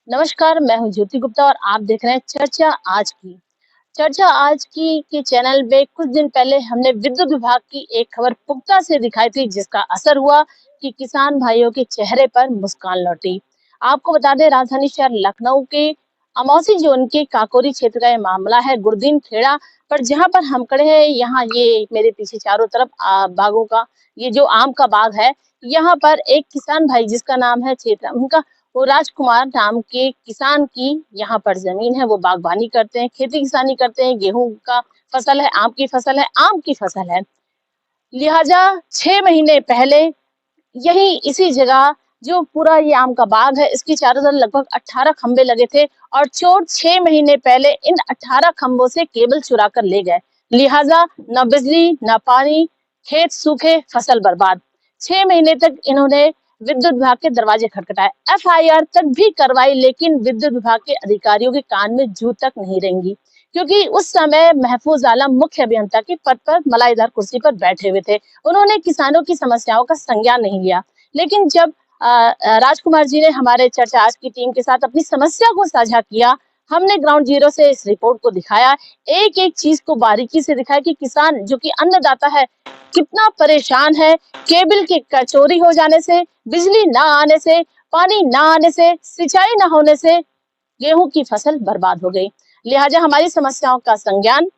नमस्कार, मैं हूँ ज्योति गुप्ता और आप देख रहे हैं चर्चा आज की के चैनल में कुछ दिन पहले हमने विद्युत विभाग की एक खबर पुख्ता से दिखाई थी, जिसका असर हुआ कि किसान भाइयों के चेहरे पर मुस्कान लौटी। आपको बता दें, राजधानी शहर लखनऊ के अमौसी जोन के काकोरी क्षेत्र का ये मामला है, गुरदीन खेड़ा पर जहाँ पर हम खड़े हैं, यहाँ ये मेरे पीछे चारों तरफ बागों का ये जो आम का बाग है, यहाँ पर एक किसान भाई जिसका नाम है चेतन, उनका वो राजकुमार नाम के किसान की यहाँ पर जमीन है। वो बागवानी करते हैं, खेती किसानी करते हैं, गेहूं का फसल है, आम की फसल है। लिहाजा 6 महीने पहले यही इसी जगह जो पूरा ये आम का बाग है, इसके चारों तरफ लगभग 18 खंबे लगे थे और चोर 6 महीने पहले इन 18 खंबों से केबल चुरा कर ले गए। लिहाजा न बिजली न पानी, खेत सूखे, फसल बर्बाद। 6 महीने तक इन्होंने विद्युत विभाग के दरवाजे खटखटाए, एफआईआर तक भी करवाई, लेकिन विद्युत विभाग के अधिकारियों के कान में जू तक नहीं रेंगी, क्योंकि उस समय महफूज आलम मुख्य अभियंता के पद पर मलाईदार कुर्सी पर बैठे हुए थे। उन्होंने किसानों की समस्याओं का संज्ञान नहीं लिया। लेकिन जब राजकुमार जी ने हमारे चर्चा आज की टीम के साथ अपनी समस्या को साझा किया, हमने ग्राउंड जीरो से इस रिपोर्ट को दिखाया, एक एक चीज को बारीकी से दिखाया कि किसान जो कि अन्नदाता है कितना परेशान है। केबल के चोरी हो जाने से, बिजली ना आने से, पानी ना आने से, सिंचाई ना होने से गेहूं की फसल बर्बाद हो गई। लिहाजा हमारी समस्याओं का संज्ञान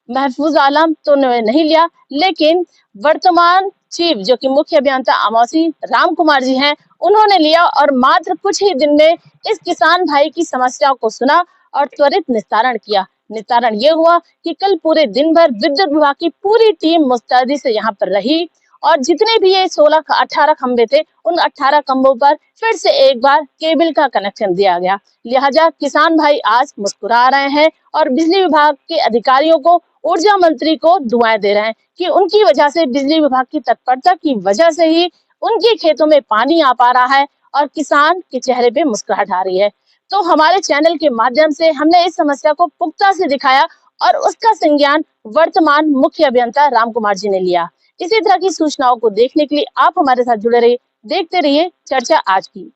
महफूज आलम तो नहीं लिया, लेकिन वर्तमान चीफ जो कि मुख्य अभियंता अमौसी राम कुमार जी हैं, उन्होंने लिया और मात्र कुछ ही दिन में इस किसान भाई की समस्याओं को सुना और त्वरित निस्तारण किया। निस्तारण ये हुआ कि कल पूरे दिन भर विद्युत विभाग की पूरी टीम मुस्तैदी से यहाँ पर रही और जितने भी ये 18 खंबे थे, उन 18 खंभों पर फिर से एक बार केबल का कनेक्शन दिया गया। लिहाजा किसान भाई आज मुस्कुरा रहे हैं और बिजली विभाग के अधिकारियों को, ऊर्जा मंत्री को दुआएं दे रहे हैं कि उनकी वजह से, बिजली विभाग की तत्परता की वजह से ही उनके खेतों में पानी आ पा रहा है और किसान के चेहरे पे मुस्कुराहट आ रही है। तो हमारे चैनल के माध्यम से हमने इस समस्या को पुख्ता से दिखाया और उसका संज्ञान वर्तमान मुख्य अभियंता राम कुमार जी ने लिया। इसी तरह की सूचनाओं को देखने के लिए आप हमारे साथ जुड़े रहिए, देखते रहिए चर्चा आज की।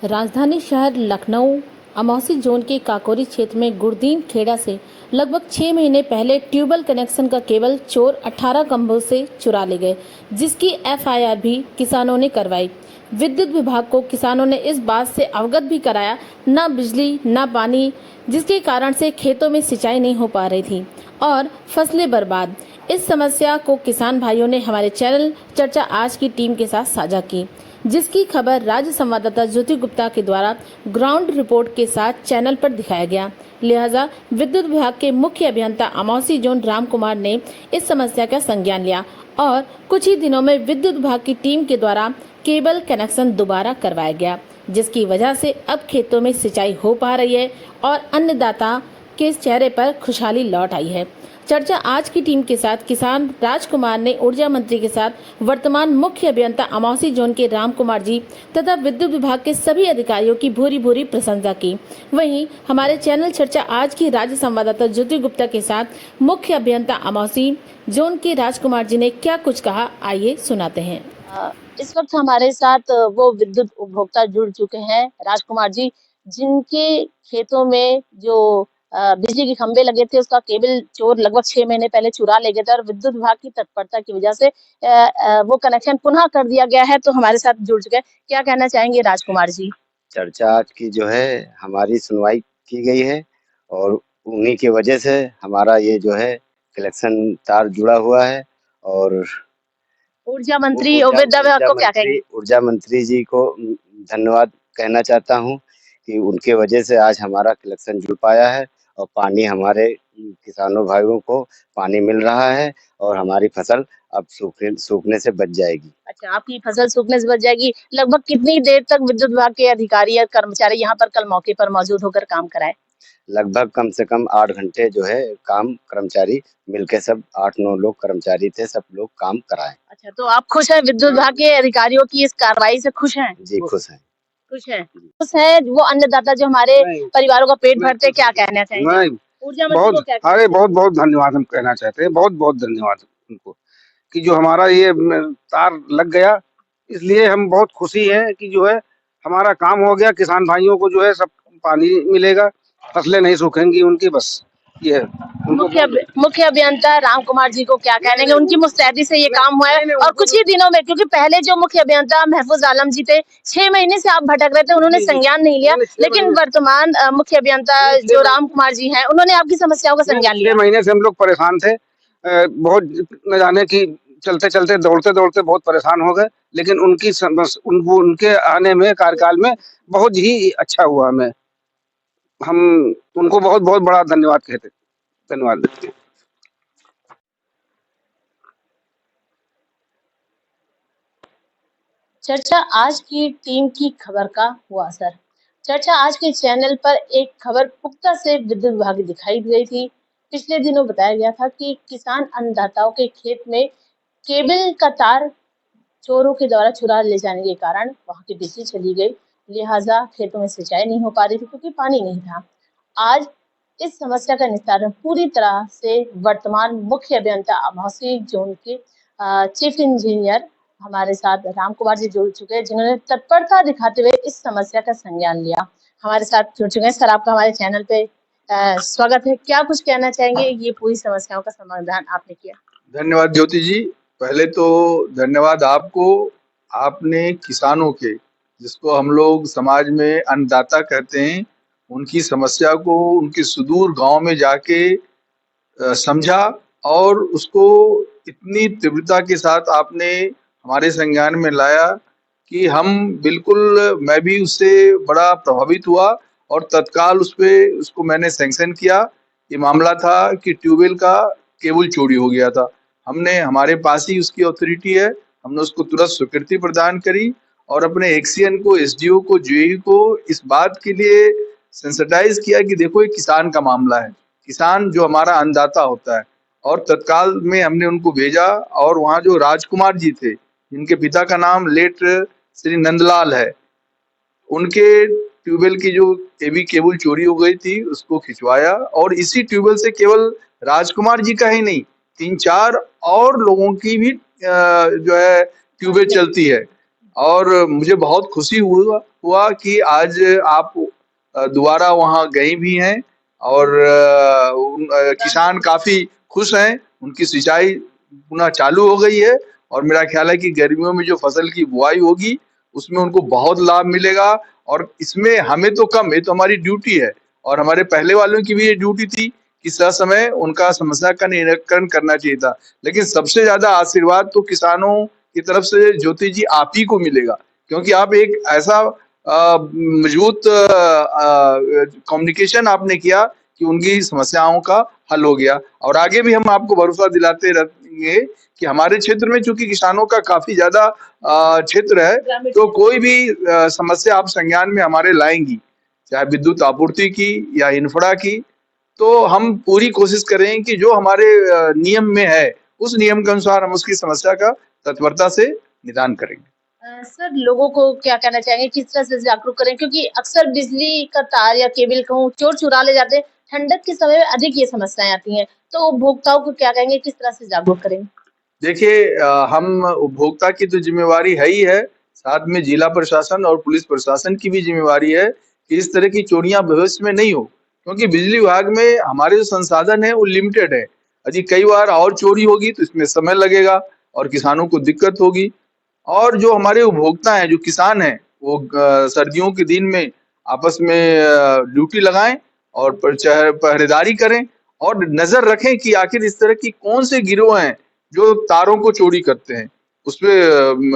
राजधानी शहर लखनऊ अमौसी जोन के काकोरी क्षेत्र में गुरदीन खेड़ा से लगभग 6 महीने पहले ट्यूबवेल कनेक्शन का केबल चोर 18 खंभों से चुरा ले गए, जिसकी एफआईआर भी किसानों ने करवाई। विद्युत विभाग को किसानों ने इस बात से अवगत भी कराया, न बिजली न पानी, जिसके कारण से खेतों में सिंचाई नहीं हो पा रही थी और फसलें बर्बाद। इस समस्या को किसान भाइयों ने हमारे चैनल चर्चा आज की टीम के साथ साझा की, जिसकी खबर राज्य संवाददाता ज्योति गुप्ता के द्वारा ग्राउंड रिपोर्ट के साथ चैनल पर दिखाया गया। लिहाजा विद्युत विभाग के मुख्य अभियंता अमौसी जोन राम कुमार ने इस समस्या का संज्ञान लिया और कुछ ही दिनों में विद्युत विभाग की टीम के द्वारा केबल कनेक्शन दोबारा करवाया गया, जिसकी वजह से अब खेतों में सिंचाई हो पा रही है और अन्नदाता के चेहरे पर खुशहाली लौट आई है। चर्चा आज की टीम के साथ किसान राजकुमार ने ऊर्जा मंत्री के साथ वर्तमान मुख्य अभियंता अमौसी जोन के राम कुमार जी तथा विद्युत विभाग के सभी अधिकारियों की भूरी भूरी प्रशंसा की। वहीं हमारे चैनल चर्चा आज की राज्य संवाददाता ज्योति गुप्ता के साथ मुख्य अभियंता अमौसी जोन के राजकुमार जी ने क्या कुछ कहा, आइए सुनाते हैं। इस वक्त हमारे साथ वो विद्युत उपभोक्ता जुड़ चुके हैं, राजकुमार जी, जिनके खेतों में जो बिजली के खंभे लगे थे, उसका केबल चोर लगभग 6 महीने पहले चुरा ले गया था और विद्युत विभाग की तत्परता की वजह से वो कनेक्शन पुनः कर दिया गया है। तो हमारे साथ जुड़ चुके हैं, क्या कहना चाहेंगे राजकुमार जी? चर्चा आज की जो है हमारी सुनवाई की गई है और उन्हीं की वजह से हमारा ये जो है कलेक्शन तार जुड़ा हुआ है। और ऊर्जा मंत्री ओबेदा को क्या कहेंगे? ऊर्जा मंत्री जी को धन्यवाद कहना चाहता हूँ कि उनके वजह से आज हमारा कलेक्शन जुड़ पाया है और पानी हमारे किसानों भाइयों को पानी मिल रहा है और हमारी फसल अब सूखने से बच जाएगी। अच्छा, आपकी फसल सूखने से बच जाएगी। लगभग कितनी देर तक विद्युत विभाग के अधिकारी या कर्मचारी यहाँ पर कल मौके पर मौजूद होकर काम कराए? लगभग कम से कम 8 घंटे जो है काम कर्मचारी मिलके, सब 8-9 लोग कर्मचारी थे, सब लोग काम कराए। अच्छा, तो आप खुश हैं विद्युत विभाग के अधिकारियों की इस कार्रवाई से? खुश हैं जी, खुश हैं। खुश हैं खुश है वो अन्नदाता जो हमारे परिवारों का पेट भरते, क्या कहना चाहेंगे? ऊर्जा मंत्री को क्या? अरे बहुत बहुत धन्यवाद हम कहना चाहते हैं, बहुत बहुत धन्यवाद उनको कि जो हमारा ये तार लग गया, इसलिए हम बहुत खुशी हैं कि जो है हमारा काम हो गया, किसान भाइयों को जो है सब पानी मिलेगा, फसलें नहीं सूखेंगी उनकी, बस ये है। उनको मुख्य अभियंता राम कुमार जी को क्या कहेंगे, उनकी मुस्तैदी से ये काम हुआ है और कुछ ही दिनों में, क्योंकि पहले जो मुख्य अभियंता महफूज आलम जी थे 6 महीने से आप भटक रहे थे, उन्होंने संज्ञान नहीं लिया, लेकिन वर्तमान मुख्य अभियंता जो राम कुमार जी हैं उन्होंने आपकी समस्याओं का संज्ञान लिया। 6 महीने से हम लोग परेशान थे, बहुत न जाने की चलते चलते दौड़ते दौड़ते बहुत परेशान हो गए, लेकिन उनके आने में कार्यकाल में बहुत ही अच्छा हुआ। हम उनको बहुत बहुत बड़ा धन्यवाद कहते, धन्यवाद देते हैं। चर्चा आज की टीम की खबर का हुआ असर। चर्चा आज के चैनल पर एक खबर पुख्ता से विद्युत विभाग दिखाई गई थी। पिछले दिनों बताया गया था कि किसान अन्नदाताओं के खेत में केबल का तार चोरों के द्वारा चुरा ले जाने के कारण वहां की बिजली चली गई, लिहाजा खेतों में सिंचाई नहीं हो पा रही थी क्योंकि पानी नहीं था। आज इस समस्या का निस्तारण पूरी तरह से वर्तमान मुख्य अभियंता अमौसी जोन के चीफ इंजीनियर हमारे साथ राम कुमार जी जुड़ चुके हैं, जिन्होंने तत्परता दिखाते हुए इस समस्या का संज्ञान लिया। हमारे साथ जुड़ चुके हैं। सर, आपका हमारे चैनल पे स्वागत है। क्या कुछ कहना चाहेंगे, ये पूरी समस्याओं का समाधान आपने किया? धन्यवाद ज्योति जी। पहले तो धन्यवाद आपको, आपने किसानों के, जिसको हम लोग समाज में अन्नदाता कहते हैं, उनकी समस्या को उनके सुदूर गांव में जाके समझा और उसको इतनी तीव्रता के साथ आपने हमारे संज्ञान में लाया कि मैं भी उससे बड़ा प्रभावित हुआ और तत्काल उसको मैंने सैंक्शन किया। ये मामला था कि ट्यूबवेल का केबल चोरी हो गया था। हमारे पास ही उसकी अथॉरिटी है, हमने उसको तुरंत स्वीकृति प्रदान करी और अपने एक्सीएन को, एसडीओ को, जेई को इस बात के लिए सेंसिटाइज किया कि देखो ये किसान का मामला है, किसान जो हमारा अन्नदाता होता है। और तत्काल में हमने उनको भेजा और वहाँ जो राजकुमार जी थे, जिनके पिता का नाम लेट श्री नंदलाल है, उनके ट्यूबवेल की जो एबी केबल चोरी हो गई थी उसको खिंचवाया और इसी ट्यूबवेल से केवल राजकुमार जी का ही नहीं, 3-4 और लोगों की भी जो है ट्यूबवेल चलती है। और मुझे बहुत खुशी हुआ कि आज आप दोबारा वहां गई भी हैं और किसान काफी खुश हैं, उनकी सिंचाई पुनः चालू हो गई है और मेरा ख्याल है कि गर्मियों में जो फसल की बुआई होगी उसमें उनको बहुत लाभ मिलेगा। और इसमें हमें तो कम, ये तो हमारी ड्यूटी है और हमारे पहले वालों की भी ये ड्यूटी थी कि समय उनका समस्या का निराकरण करना चाहिए था। लेकिन सबसे ज्यादा आशीर्वाद तो किसानों की तरफ से ज्योति जी आप ही को मिलेगा, क्योंकि आप एक ऐसा मजबूत कम्युनिकेशन आपने किया कि उनकी समस्याओं का हल हो गया। और आगे भी हम आपको भरोसा दिलाते रहेंगे कि हमारे क्षेत्र में चूंकि किसानों का काफी ज्यादा क्षेत्र है, तो कोई भी समस्या आप संज्ञान में हमारे लाएंगी, चाहे विद्युत आपूर्ति की या इंफ्रा की, तो हम पूरी कोशिश करें कि जो हमारे नियम में है उस नियम के अनुसार हम उसकी समस्या का तत्परता से निदान करेंगे। सर, लोगों को क्या कहना चाहेंगे, किस तरह से जागरूक करें, क्योंकि अक्सर बिजली का तार या केबल को चोर चुरा ले जाते हैं, ठंडक के समय में अधिक ये समस्याएं आती हैं, तो उपभोक्ताओं को क्या कहेंगे, किस तरह से जागरूक करेंगे? देखिए, हम उपभोक्ता की तो जिम्मेवारी है ही है, साथ में जिला प्रशासन और पुलिस प्रशासन की भी जिम्मेवारी है कि इस तरह की चोरियां भविष्य में नहीं हो, क्योंकि बिजली विभाग में हमारे जो संसाधन है वो लिमिटेड है। यदि कई बार और चोरी होगी तो इसमें समय लगेगा और किसानों को दिक्कत होगी। और जो हमारे उपभोक्ता हैं, जो किसान हैं, वो सर्दियों के दिन में आपस में ड्यूटी लगाएं और पहरेदारी करें और नजर रखें कि आखिर इस तरह की कौन से गिरोह हैं जो तारों को चोरी करते हैं। उसमें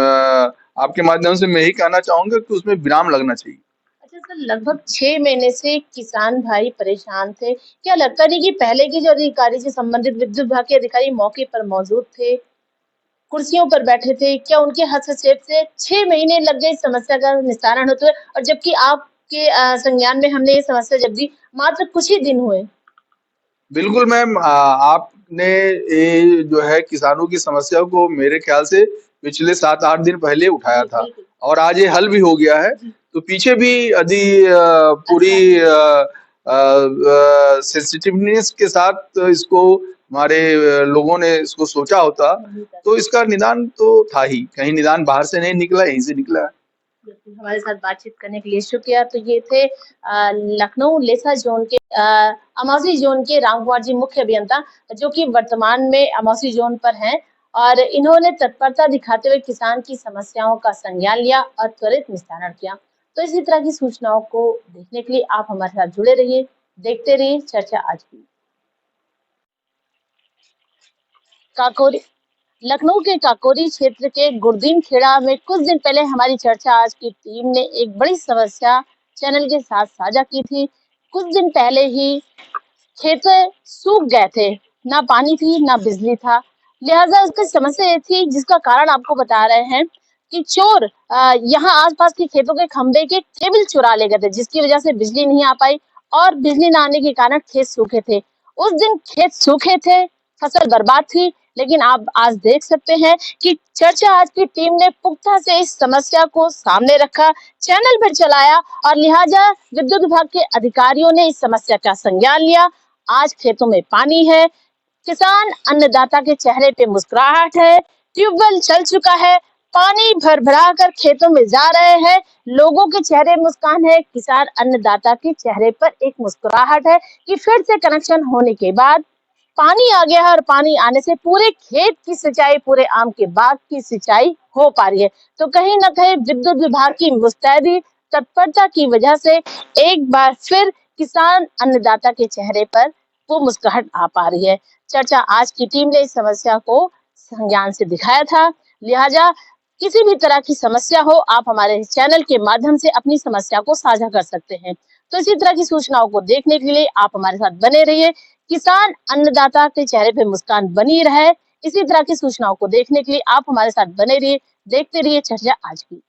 आपके माध्यम से मैं यही कहना चाहूंगा कि उसमें विराम लगना चाहिए। अच्छा सर, लगभग 6 महीने से किसान भाई परेशान थे। क्या लगता नहीं कि पहले के जो अधिकारी से संबंधित विद्युत विभाग के अधिकारी मौके पर मौजूद थे, कुर्सियों पर बैठे थे, क्या उनके हस्तक्षेप से 6 महीने लग गए इस समस्या का निस्तारण होते हुए, और जबकि आपके संज्ञान में हमने ये समस्या जब दी मात्र कुछ ही दिन हुए? बिल्कुल मैम, आपने ये जो है किसानों की समस्या को मेरे ख्याल से पिछले 7-8 दिन पहले उठाया था और आज ये हल भी हो गया है। तो पीछे भी यदि पूरी सेंसिटिवनेस के साथ इसको हमारे लोगों ने इसको सोचा होता तो इसका निदान तो था ही, कहीं निदान बाहर से नहीं निकला, यहीं से निकला है। बिल्कुल, हमारे साथ बातचीत करने के लिए शुक्रिया। तो ये थे लखनऊ लेसा जोन के अमौसी जोन के राम कुमार जी मुख्य अभियंता, जो कि वर्तमान में अमौसी जोन पर हैं, और इन्होंने तत्परता दिखाते हुए किसान की समस्याओं का संज्ञान लिया और त्वरित निस्तारण किया। तो इसी तरह की सूचनाओं को देखने के लिए आप हमारे साथ जुड़े रहिए, देखते रहिए चर्चा आज की। काकोरी लखनऊ के काकोरी क्षेत्र के गुरदीन खेड़ा में कुछ दिन पहले हमारी चर्चा आज की टीम ने एक बड़ी समस्या चैनल के साथ साझा की थी। कुछ दिन पहले ही खेत सूख गए थे, ना पानी थी ना बिजली था, लिहाजा उसकी समस्या ये थी, जिसका कारण आपको बता रहे हैं कि चोर यहाँ आसपास के खेतों के खंभे के केबल चुरा ले गए थे, जिसकी वजह से बिजली नहीं आ पाई और बिजली ना आने के कारण खेत सूखे थे। उस दिन खेत सूखे थे, फसल बर्बाद थी, लेकिन आप आज देख सकते हैं कि चर्चा आज की टीम ने पुख्ता से इस समस्या को सामने रखा, चैनल पर चलाया और लिहाजा विद्युत विभाग के अधिकारियों ने इस समस्या का संज्ञान लिया। आज खेतों में पानी है, किसान अन्नदाता के चेहरे पे मुस्कुराहट है, ट्यूबवेल चल चुका है, पानी भर भरा कर खेतों में जा रहे हैं, लोगों के चेहरे मुस्कान है, किसान अन्नदाता के चेहरे पर एक मुस्कुराहट है कि फिर से कनेक्शन होने के बाद पानी आ गया है और पानी आने से पूरे खेत की सिंचाई, पूरे आम के बाग की सिंचाई हो पा रही है। तो कहीं ना कहीं विद्युत विभाग की मुस्तैदी तत्परता की वजह से एक बार फिर किसान अन्नदाता के चेहरे पर वो मुस्कुराहट आ पा रही है। चर्चा आज की टीम ने इस समस्या को संज्ञान से दिखाया था, लिहाजा किसी भी तरह की समस्या हो, आप हमारे चैनल के माध्यम से अपनी समस्या को साझा कर सकते हैं। तो इसी तरह की सूचनाओं को देखने के लिए आप हमारे साथ बने रहिए, किसान अन्नदाता के चेहरे पे मुस्कान बनी रहे। इसी तरह की सूचनाओं को देखने के लिए आप हमारे साथ बने रहिए, देखते रहिए चर्चा आज की।